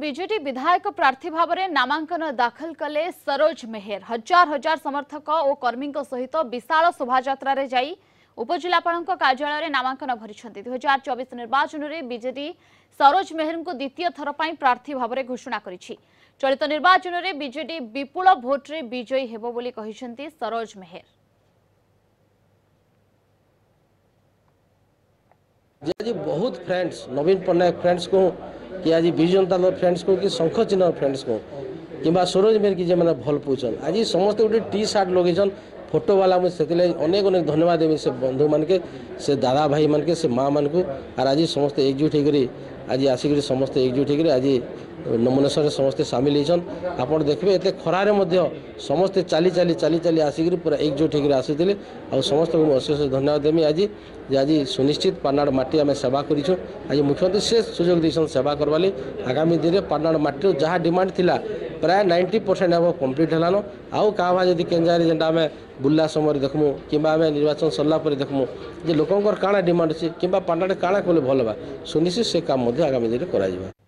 BJD विधायक प्रार्थी भाव में नामांकन दाखल कले सरोज मेहर हजार हजार समर्थक और कर्मी सहित विशाल शोभा जाई उपजिलापाल कार्यालय नामांकन भरी 2024 निर्वाचन में बीजेडी सरोज मेहर को द्वितीय थर पर प्रार्थी भाव में घोषणा कर चलित निर्वाचन में बीजेडी विपुल भोट्रे विजयी हेबो बोली कहिसेंती सरोज मेहर। जी बहुत फ्रेंड्स नवीन पट्टनायक फ्रेंड्स को कि आज विजु जनता दल फ्रेंड्स को कि शंख चिन्ह फ्रेंड्स को कि सरोज मेहर की मैंने भल पूछन आज समस्त गोटे टी सार्ट लगे फोटो वाला मुझे अनेक अनेक धन्यवाद देवी से बंधु मान के से दादा भाई मान के से माँ मान को और आज समस्त एकजुट होकर आज आसिक समस्त एकजुट होकर आज नॉमिनेशन समस्ते सामिल होन आप देखिए एत खरारे समस्ते चली चली चली चली आसिक पूरा एकजुट होकर आसुले और समस्त को अशेष धन्यवाद देमी आज आज सुनिश्चित पानाड़ माटी आम सेवा करूँ आज मुख्यमंत्री से सुजोग देसन सेवा करवाली आगामी दिन में पानाड़ माटी जहाँ डिमांड थिला प्राय 90% अब कम्प्लीट हेलान आउ क्या जब केन्जारे जेनटा आम बुला समय देखमु कि निर्वाचन सरला देखमु जे लोकंर काଣା डिमांड अच्छे कि पानाड़ काଣା कले भल बा सुनिश्चित से काम आगामी दिन में।